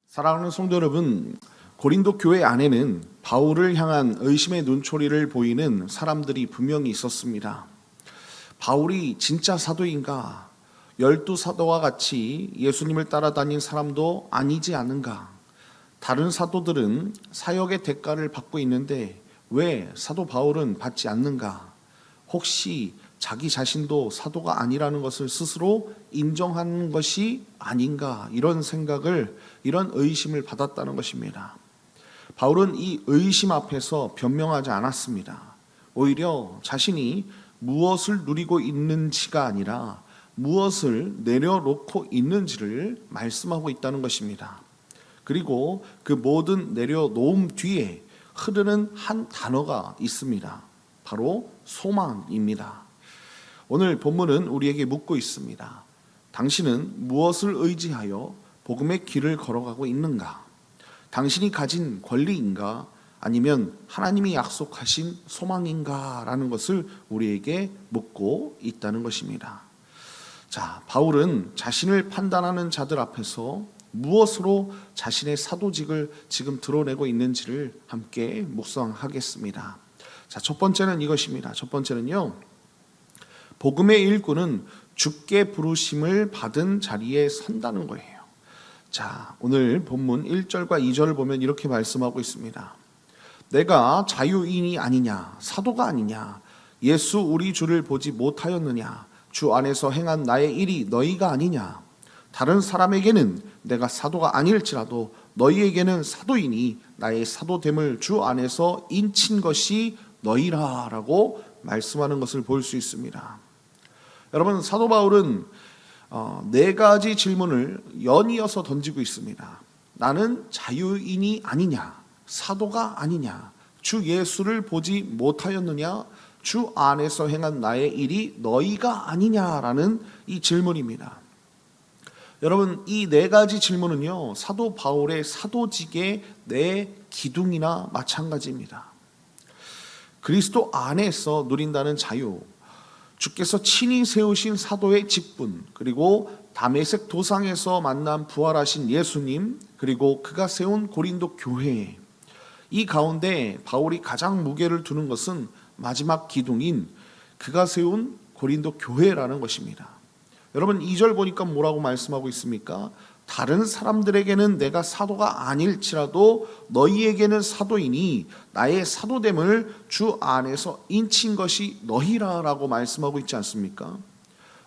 사랑하는 성도 여러분, 고린도 교회 안에는 바울을 향한 의심의 눈초리를 보이는 사람들이 분명히 있었습니다. 바울이 진짜 사도인가? 12사도와 같이 예수님을 따라다닌 사람도 아니지 않은가? 다른 사도들은 사역의 대가를 받고 있는데 왜 사도 바울은 받지 않는가? 혹시 자기 자신도 사도가 아니라는 것을 스스로 인정하는 것이 아닌가? 이런 생각을, 이런 의심을 받았다는 것입니다. 바울은 이 의심 앞에서 변명하지 않았습니다. 오히려 자신이 무엇을 누리고 있는지가 아니라 무엇을 내려놓고 있는지를 말씀하고 있다는 것입니다. 그리고 그 모든 내려놓음 뒤에 흐르는 한 단어가 있습니다. 바로 소망입니다. 오늘 본문은 우리에게 묻고 있습니다. 당신은 무엇을 의지하여 복음의 길을 걸어가고 있는가? 당신이 가진 권리인가? 아니면 하나님이 약속하신 소망인가? 라는 것을 우리에게 묻고 있다는 것입니다. 자, 바울은 자신을 판단하는 자들 앞에서 무엇으로 자신의 사도직을 지금 드러내고 있는지를 함께 묵상하겠습니다. 자, 첫 번째는 이것입니다. 첫 번째는요, 복음의 일꾼은 주께 부르심을 받은 자리에 선다는 거예요. 자, 오늘 본문 1절과 2절을 보면 이렇게 말씀하고 있습니다. 내가 자유인이 아니냐, 사도가 아니냐, 예수 우리 주를 보지 못하였느냐, 주 안에서 행한 나의 일이 너희가 아니냐, 다른 사람에게는 내가 사도가 아닐지라도 너희에게는 사도이니 나의 사도됨을 주 안에서 인친 것이 너희라 라고 말씀하는 것을 볼 수 있습니다. 여러분, 사도 바울은 네 가지 질문을 연이어서 던지고 있습니다. 나는 자유인이 아니냐, 사도가 아니냐, 주 예수를 보지 못하였느냐, 주 안에서 행한 나의 일이 너희가 아니냐라는 이 질문입니다. 여러분, 이 네 가지 질문은요, 사도 바울의 사도직의 네 기둥이나 마찬가지입니다. 그리스도 안에서 누린다는 자유, 주께서 친히 세우신 사도의 직분, 그리고 다메섹 도상에서 만난 부활하신 예수님, 그리고 그가 세운 고린도 교회, 이 가운데 바울이 가장 무게를 두는 것은 마지막 기둥인 그가 세운 고린도 교회라는 것입니다. 여러분, 2절 보니까 뭐라고 말씀하고 있습니까? 다른 사람들에게는 내가 사도가 아닐지라도 너희에게는 사도이니 나의 사도됨을 주 안에서 인친 것이 너희라 라고 말씀하고 있지 않습니까?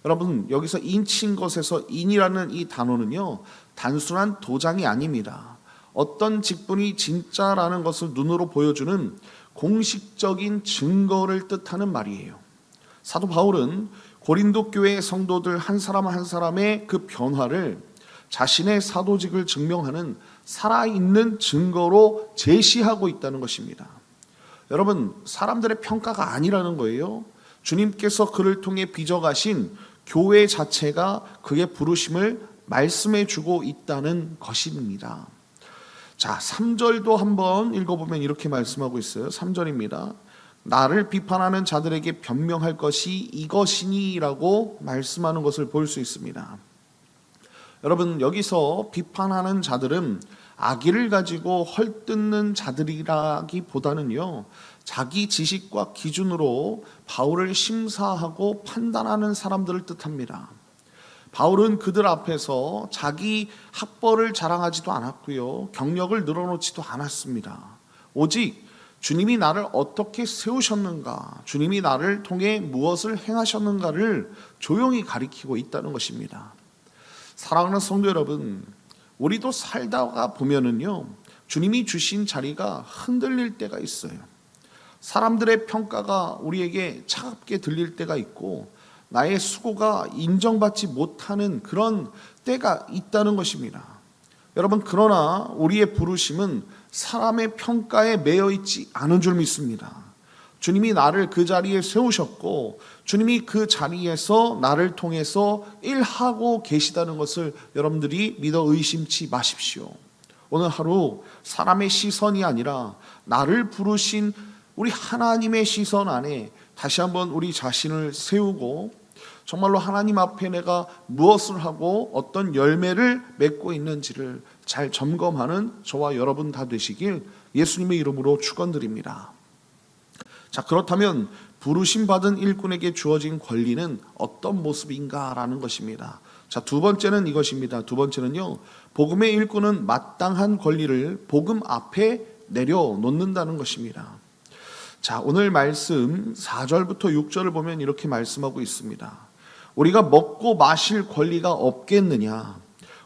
여러분, 여기서 인친 것에서 인이라는 이 단어는요, 단순한 도장이 아닙니다. 어떤 직분이 진짜라는 것을 눈으로 보여주는 공식적인 증거를 뜻하는 말이에요. 사도 바울은 고린도 교회의 성도들 한 사람 한 사람의 그 변화를 자신의 사도직을 증명하는 살아있는 증거로 제시하고 있다는 것입니다. 여러분, 사람들의 평가가 아니라는 거예요. 주님께서 그를 통해 빚어가신 교회 자체가 그의 부르심을 말씀해 주고 있다는 것입니다. 자, 3절도 한번 읽어보면 이렇게 말씀하고 있어요. 3절입니다. 나를 비판하는 자들에게 변명할 것이 이것이니 라고 말씀하는 것을 볼 수 있습니다. 여러분, 여기서 비판하는 자들은 악의를 가지고 헐뜯는 자들이라기보다는요, 자기 지식과 기준으로 바울을 심사하고 판단하는 사람들을 뜻합니다. 바울은 그들 앞에서 자기 학벌을 자랑하지도 않았고요, 경력을 늘어놓지도 않았습니다. 오직 주님이 나를 어떻게 세우셨는가, 주님이 나를 통해 무엇을 행하셨는가를 조용히 가리키고 있다는 것입니다. 사랑하는 성도 여러분, 우리도 살다가 보면은요, 주님이 주신 자리가 흔들릴 때가 있어요. 사람들의 평가가 우리에게 차갑게 들릴 때가 있고 나의 수고가 인정받지 못하는 그런 때가 있다는 것입니다. 여러분, 그러나 우리의 부르심은 사람의 평가에 매여 있지 않은 줄 믿습니다. 주님이 나를 그 자리에 세우셨고 주님이 그 자리에서 나를 통해서 일하고 계시다는 것을 여러분들이 믿어 의심치 마십시오. 오늘 하루 사람의 시선이 아니라 나를 부르신 우리 하나님의 시선 안에 다시 한번 우리 자신을 세우고 정말로 하나님 앞에 내가 무엇을 하고 어떤 열매를 맺고 있는지를 잘 점검하는 저와 여러분 다 되시길 예수님의 이름으로 축원드립니다. 자, 그렇다면 부르심 받은 일꾼에게 주어진 권리는 어떤 모습인가라는 것입니다. 자, 두 번째는 이것입니다. 두 번째는요, 복음의 일꾼은 마땅한 권리를 복음 앞에 내려놓는다는 것입니다. 자, 오늘 말씀 4절부터 6절을 보면 이렇게 말씀하고 있습니다. 우리가 먹고 마실 권리가 없겠느냐?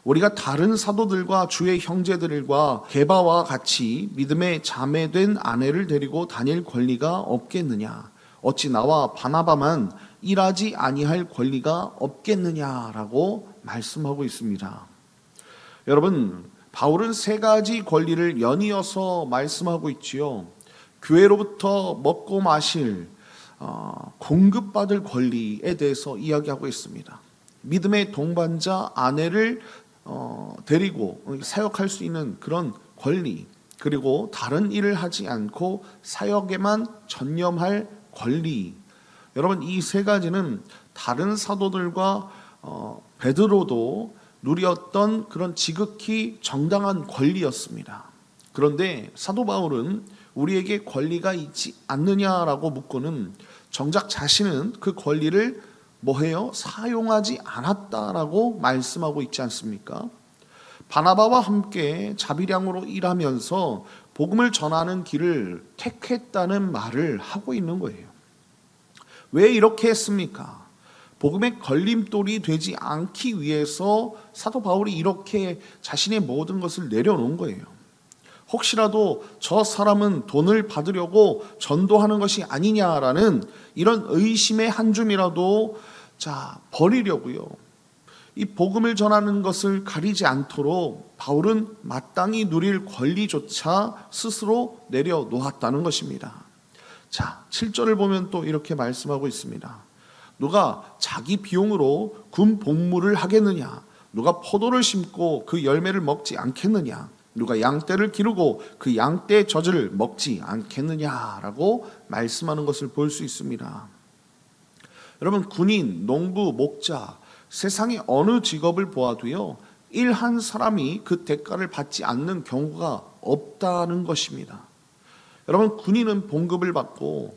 우리가 다른 사도들과 주의 형제들과 게바와 같이 믿음의 자매된 아내를 데리고 다닐 권리가 없겠느냐? 어찌 나와 바나바만 일하지 아니할 권리가 없겠느냐라고 말씀하고 있습니다. 여러분, 바울은 세 가지 권리를 연이어서 말씀하고 있지요. 교회로부터 먹고 마실 공급받을 권리에 대해서 이야기하고 있습니다. 믿음의 동반자 아내를 데리고 사역할 수 있는 그런 권리, 그리고 다른 일을 하지 않고 사역에만 전념할 권리. 여러분, 이 세 가지는 다른 사도들과 베드로도 누렸던 그런 지극히 정당한 권리였습니다. 그런데 사도 바울은 우리에게 권리가 있지 않느냐라고 묻고는 정작 자신은 그 권리를 뭐해요? 사용하지 않았다라고 말씀하고 있지 않습니까? 바나바와 함께 자비량으로 일하면서 복음을 전하는 길을 택했다는 말을 하고 있는 거예요. 왜 이렇게 했습니까? 복음의 걸림돌이 되지 않기 위해서 사도 바울이 이렇게 자신의 모든 것을 내려놓은 거예요. 혹시라도 저 사람은 돈을 받으려고 전도하는 것이 아니냐라는 이런 의심의 한 줌이라도 버리려고요. 이 복음을 전하는 것을 가리지 않도록 바울은 마땅히 누릴 권리조차 스스로 내려놓았다는 것입니다. 자, 7절을 보면 또 이렇게 말씀하고 있습니다. 누가 자기 비용으로 군 복무를 하겠느냐? 누가 포도를 심고 그 열매를 먹지 않겠느냐? 누가 양떼를 기르고 그 양떼의 젖을 먹지 않겠느냐라고 말씀하는 것을 볼 수 있습니다. 여러분, 군인, 농부, 목자, 세상의 어느 직업을 보아도요, 일 한 사람이 그 대가를 받지 않는 경우가 없다는 것입니다. 여러분, 군인은 봉급을 받고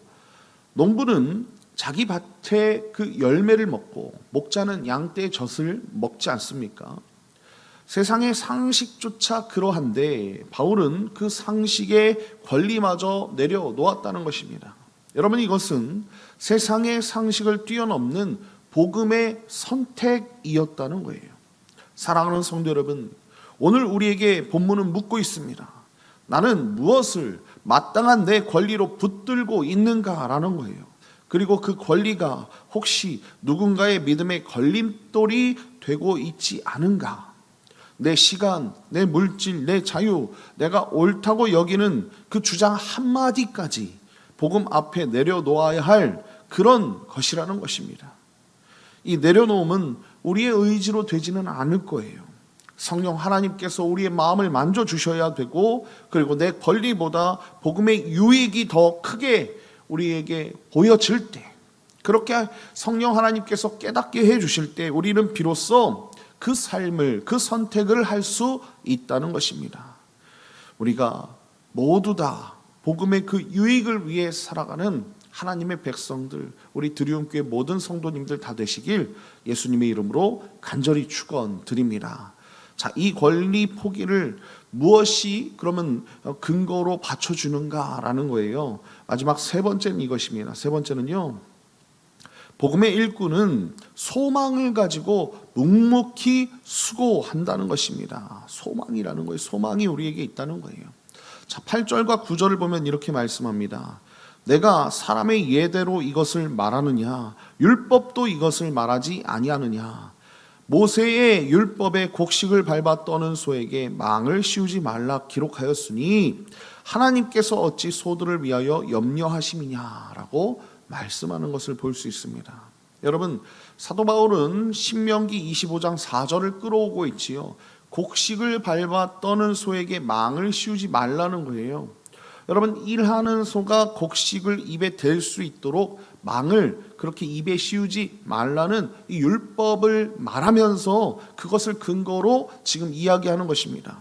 농부는 자기 밭의 그 열매를 먹고 목자는 양떼의 젖을 먹지 않습니까? 세상의 상식조차 그러한데 바울은 그 상식의 권리마저 내려놓았다는 것입니다. 여러분, 이것은 세상의 상식을 뛰어넘는 복음의 선택이었다는 거예요. 사랑하는 성도 여러분, 오늘 우리에게 본문은 묻고 있습니다. 나는 무엇을 마땅한 내 권리로 붙들고 있는가라는 거예요. 그리고 그 권리가 혹시 누군가의 믿음의 걸림돌이 되고 있지 않은가? 내 시간, 내 물질, 내 자유, 내가 옳다고 여기는 그 주장 한마디까지 복음 앞에 내려놓아야 할 그런 것이라는 것입니다. 이 내려놓음은 우리의 의지로 되지는 않을 거예요. 성령 하나님께서 우리의 마음을 만져주셔야 되고, 그리고 내 권리보다 복음의 유익이 더 크게 우리에게 보여질 때, 그렇게 성령 하나님께서 깨닫게 해주실 때 우리는 비로소 그 삶을, 그 선택을 할 수 있다는 것입니다. 우리가 모두 다 복음의 그 유익을 위해 살아가는 하나님의 백성들, 우리 드리움교회 모든 성도님들 다 되시길 예수님의 이름으로 간절히 축원드립니다. 자, 이 권리 포기를 무엇이 그러면 근거로 받쳐주는가라는 거예요. 마지막 세 번째는 이것입니다. 세 번째는요, 복음의 일꾼은 소망을 가지고 묵묵히 수고한다는 것입니다. 소망이라는 거예요. 소망이 우리에게 있다는 거예요. 자, 8절과 9절을 보면 이렇게 말씀합니다. 내가 사람의 예대로 이것을 말하느냐? 율법도 이것을 말하지 아니하느냐? 모세의 율법의 곡식을 밟아 떠는 소에게 망을 씌우지 말라 기록하였으니 하나님께서 어찌 소들을 위하여 염려하심이냐라고 말씀하는 것을 볼 수 있습니다. 여러분, 사도 바울은 신명기 25장 4절을 끌어오고 있지요. 곡식을 밟아 떠는 소에게 망을 씌우지 말라는 거예요. 여러분, 일하는 소가 곡식을 입에 댈 수 있도록 망을 그렇게 입에 씌우지 말라는 이 율법을 말하면서 그것을 근거로 지금 이야기하는 것입니다.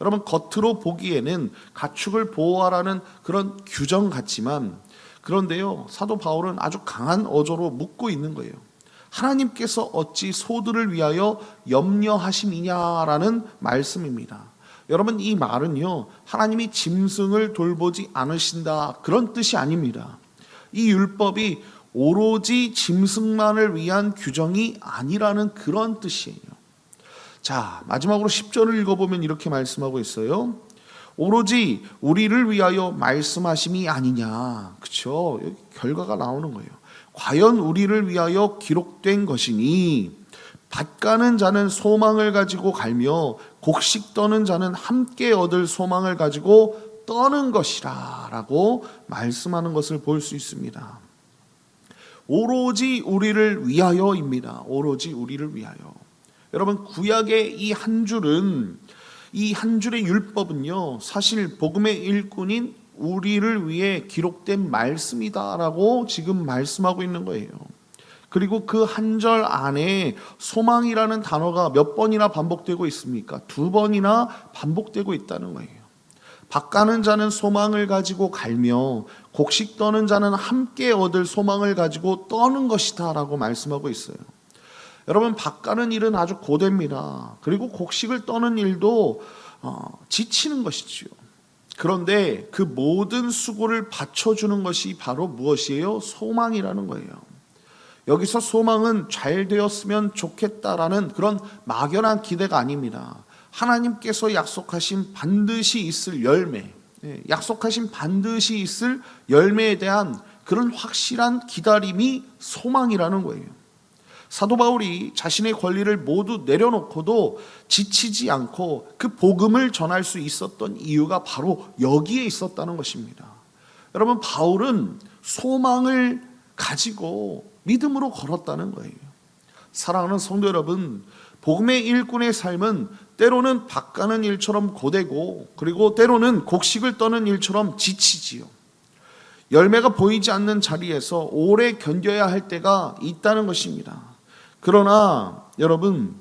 여러분, 겉으로 보기에는 가축을 보호하라는 그런 규정 같지만, 그런데요, 사도 바울은 아주 강한 어조로 묻고 있는 거예요. 하나님께서 어찌 소들을 위하여 염려하심이냐라는 말씀입니다. 여러분, 이 말은요, 하나님이 짐승을 돌보지 않으신다, 그런 뜻이 아닙니다. 이 율법이 오로지 짐승만을 위한 규정이 아니라는 그런 뜻이에요. 자, 마지막으로 10절을 읽어보면 이렇게 말씀하고 있어요. 오로지 우리를 위하여 말씀하심이 아니냐. 그렇죠? 여기 결과가 나오는 거예요. 과연 우리를 위하여 기록된 것이니 밭 가는 자는 소망을 가지고 갈며 곡식 떠는 자는 함께 얻을 소망을 가지고 떠는 것이라 라고 말씀하는 것을 볼 수 있습니다. 오로지 우리를 위하여입니다. 오로지 우리를 위하여. 여러분, 구약의 이 한 줄은, 이 한 줄의 율법은요, 사실 복음의 일꾼인 우리를 위해 기록된 말씀이다라고 지금 말씀하고 있는 거예요. 그리고 그 한 절 안에 소망이라는 단어가 몇 번이나 반복되고 있습니까? 2번이나 반복되고 있다는 거예요. 밭 가는 자는 소망을 가지고 갈며 곡식 떠는 자는 함께 얻을 소망을 가지고 떠는 것이다 라고 말씀하고 있어요. 여러분, 밭 가는 일은 아주 고됩니다. 그리고 곡식을 떠는 일도 지치는 것이지요. 그런데 그 모든 수고를 받쳐주는 것이 바로 무엇이에요? 소망이라는 거예요. 여기서 소망은 잘 되었으면 좋겠다라는 그런 막연한 기대가 아닙니다. 하나님께서 약속하신 반드시 있을 열매, 약속하신 반드시 있을 열매에 대한 그런 확실한 기다림이 소망이라는 거예요. 사도 바울이 자신의 권리를 모두 내려놓고도 지치지 않고 그 복음을 전할 수 있었던 이유가 바로 여기에 있었다는 것입니다. 여러분, 바울은 소망을 가지고 믿음으로 걸었다는 거예요. 사랑하는 성도 여러분, 복음의 일꾼의 삶은 때로는 밭 가는 일처럼 고되고, 그리고 때로는 곡식을 떠는 일처럼 지치지요. 열매가 보이지 않는 자리에서 오래 견뎌야 할 때가 있다는 것입니다. 그러나 여러분,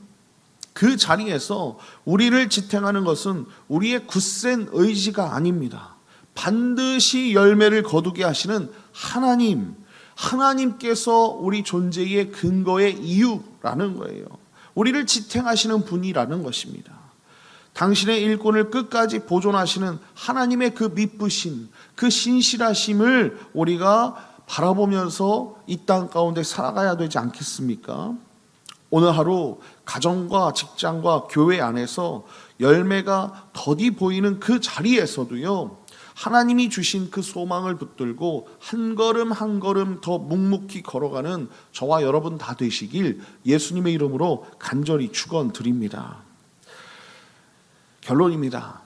그 자리에서 우리를 지탱하는 것은 우리의 굳센 의지가 아닙니다. 반드시 열매를 거두게 하시는 하나님께서 우리 존재의 근거의 이유라는 거예요. 우리를 지탱하시는 분이라는 것입니다. 당신의 일꾼을 끝까지 보존하시는 하나님의 그 미쁘심, 그 신실하심을 우리가 바라보면서 이 땅 가운데 살아가야 되지 않겠습니까? 오늘 하루 가정과 직장과 교회 안에서 열매가 더디 보이는 그 자리에서도요, 하나님이 주신 그 소망을 붙들고 한 걸음 한 걸음 더 묵묵히 걸어가는 저와 여러분 다 되시길 예수님의 이름으로 간절히 축원드립니다. 결론입니다.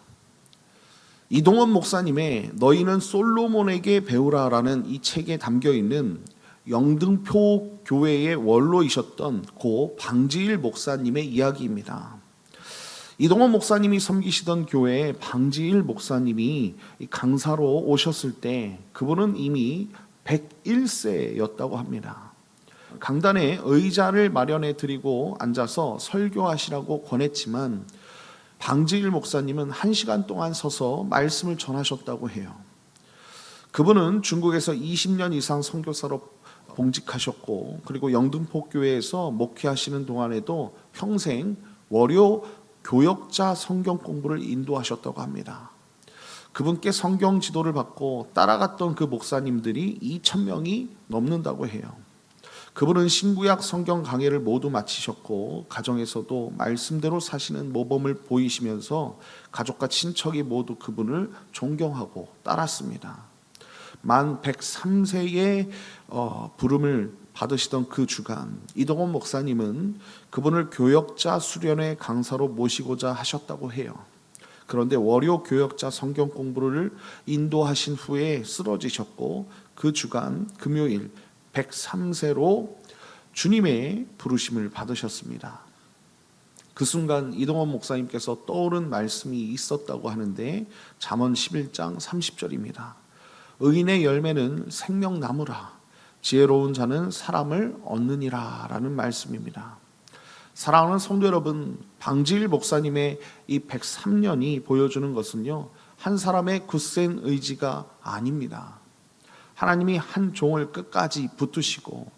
이동원 목사님의 너희는 솔로몬에게 배우라라는 이 책에 담겨있는 영등포 교회의 원로이셨던 고 방지일 목사님의 이야기입니다. 이동원 목사님이 섬기시던 교회에 방지일 목사님이 강사로 오셨을 때 그분은 이미 101세였다고 합니다. 강단에 의자를 마련해 드리고 앉아서 설교하시라고 권했지만 방지일 목사님은 1시간 동안 서서 말씀을 전하셨다고 해요. 그분은 중국에서 20년 이상 선교사로 봉직하셨고, 그리고 영등포교회에서 목회하시는 동안에도 평생 월요 교역자 성경 공부를 인도하셨다고 합니다. 그분께 성경 지도를 받고 따라갔던 그 목사님들이 2,000명이 넘는다고 해요. 그분은 신구약 성경 강해를 모두 마치셨고, 가정에서도 말씀대로 사시는 모범을 보이시면서 가족과 친척이 모두 그분을 존경하고 따랐습니다. 만 103세의 부름을 받으시던 그 주간, 이동원 목사님은 그분을 교역자 수련회 강사로 모시고자 하셨다고 해요. 그런데 월요 교역자 성경 공부를 인도하신 후에 쓰러지셨고, 그 주간 금요일 103세로 주님의 부르심을 받으셨습니다. 그 순간 이동원 목사님께서 떠오른 말씀이 있었다고 하는데 잠언 11장 30절입니다. 의인의 열매는 생명나무라 지혜로운 자는 사람을 얻느니라 라는 말씀입니다. 사랑하는 성도 여러분, 방지일 목사님의 이 103년이 보여주는 것은요, 한 사람의 굳센 의지가 아닙니다. 하나님이 한 종을 끝까지 붙드시고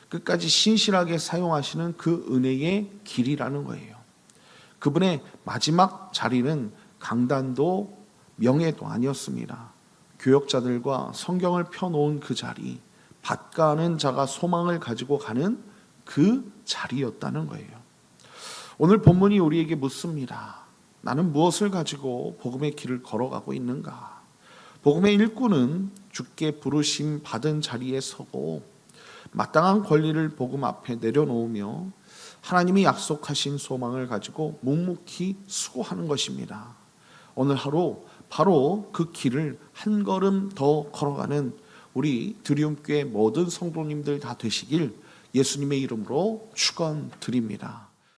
끝까지 신실하게 사용하시는 그 은혜의 길이라는 거예요. 그분의 마지막 자리는 강단도 명예도 아니었습니다. 교역자들과 성경을 펴놓은 그 자리, 밭가는 자가 소망을 가지고 가는 그 자리였다는 거예요. 오늘 본문이 우리에게 묻습니다. 나는 무엇을 가지고 복음의 길을 걸어가고 있는가? 복음의 일꾼은 주께 부르심 받은 자리에 서고 마땅한 권리를 복음 앞에 내려놓으며 하나님이 약속하신 소망을 가지고 묵묵히 수고하는 것입니다. 오늘 하루 바로 그 길을 한 걸음 더 걸어가는 우리 드리움교회 모든 성도님들 다 되시길 예수님의 이름으로 축원드립니다.